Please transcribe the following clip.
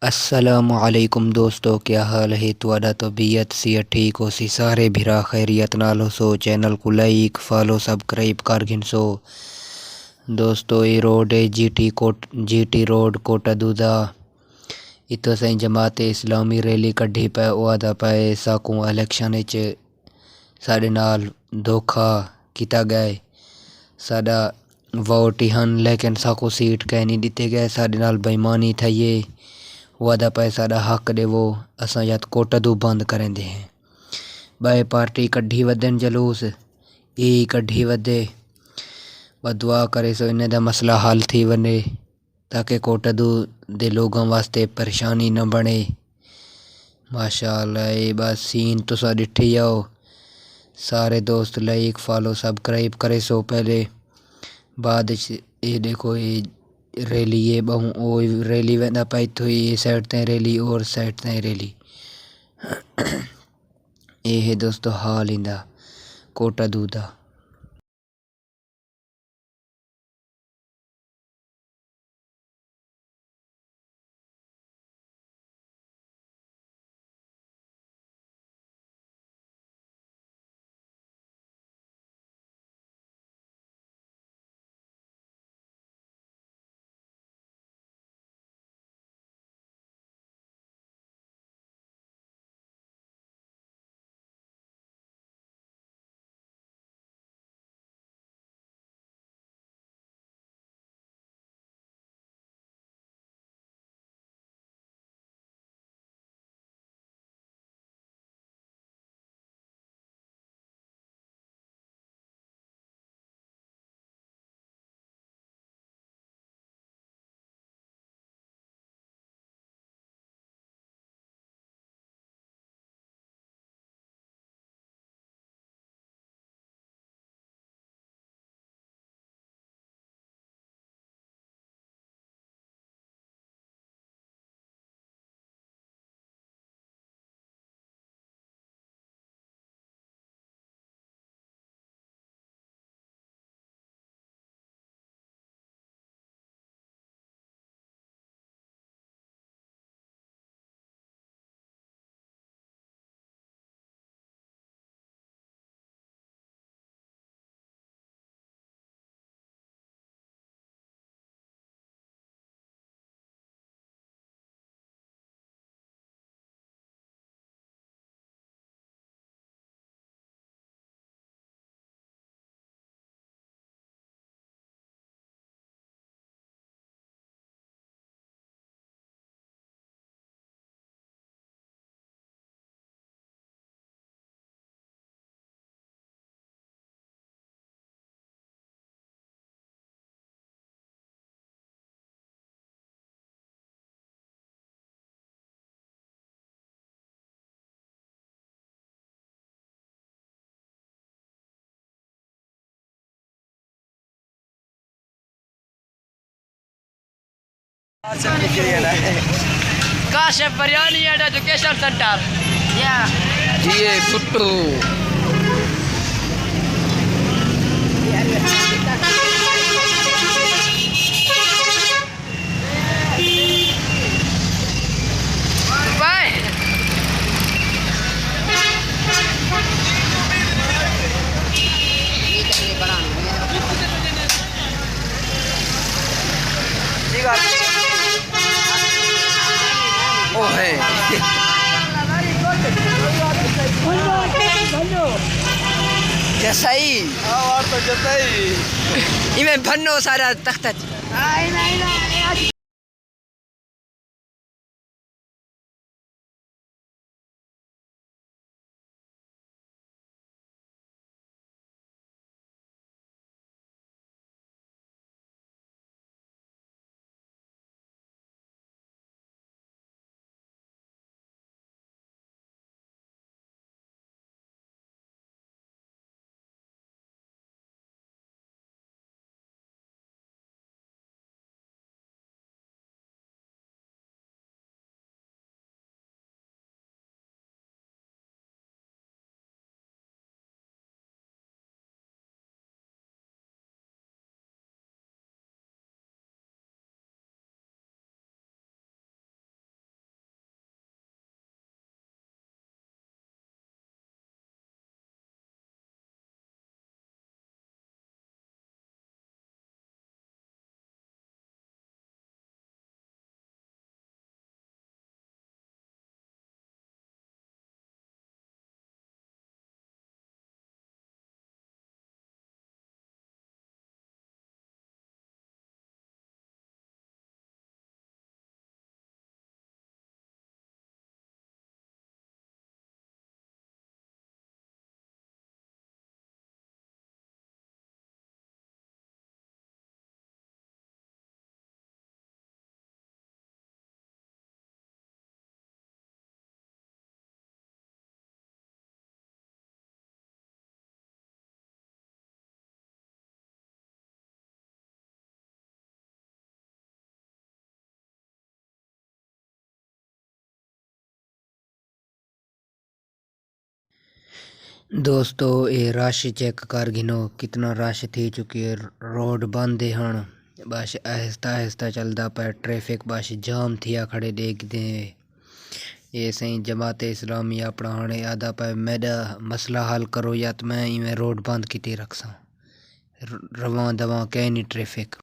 السلام علیکم دوستو، کیا حال ہے تواڈا؟ طبیعت سی ٹھیک ہو سی؟ سارے بھرا خیریت نال ہو سو؟ چینل کو لائک فالو سبسکرائب کر گھن سو دوستو۔ یہ روڈ ہے جی ٹی روڈ کوٹا دودا۔ اتو سائیں جماعت اسلامی ریلی کڈھی پے وعدہ پائے ساکوں الیکشن وچ ساڈے نال دھوکھا کیتا گئے، ساڈا ووٹ ہی ہن لیکن ساکوں سیٹ کہیں نہیں دیتے گئے، ساڈے نال بےمانی تھئیے، وعدہ پائے ساڈا حق دے وہ اساں جات کوٹا دو بند کریں دے ہیں۔ بائے پارٹی کڈھی ودن جلوس ای کڈھی ودے، دعا کرے سو انہیں دا مسئلہ حل تھی ونے تاکہ کوٹا دو دے لوگوں واسطے پریشانی نہ بنے۔ ماشاءاللہ اے بس سین تساں ڈٹھی آؤ، سارے دوست لائک فالو سبسکرائب کرے سو پہلے بعد یہ دیکھو یہ ریلی ہے بہوں او ریلی ویندا پائی تو یہ سائڈ تے ریلی اور سائڈ تے ریلی یہ ہے دوستو حال ایندا کوٹا دودا۔ Kashif biryani and education centre جی پٹو بائے او ہے جسائی میں بھنو سارا تختت دوستو یہ رش چیک کر گنو کتنا رش تھی چکی ہے روڈ بند ہے ہن بس آہستہ آہستہ چلتا پہ ٹریفک بس جام تھیا کھڑے دیکھتے ہیں یہ سائیں جماعت اسلامی اپنا ہانے آدھا پہ میڈا مسئلہ حل کرو یا تو میں روڈ بند کیتی رکھساں رواں دواں کہ نہیں ٹریفک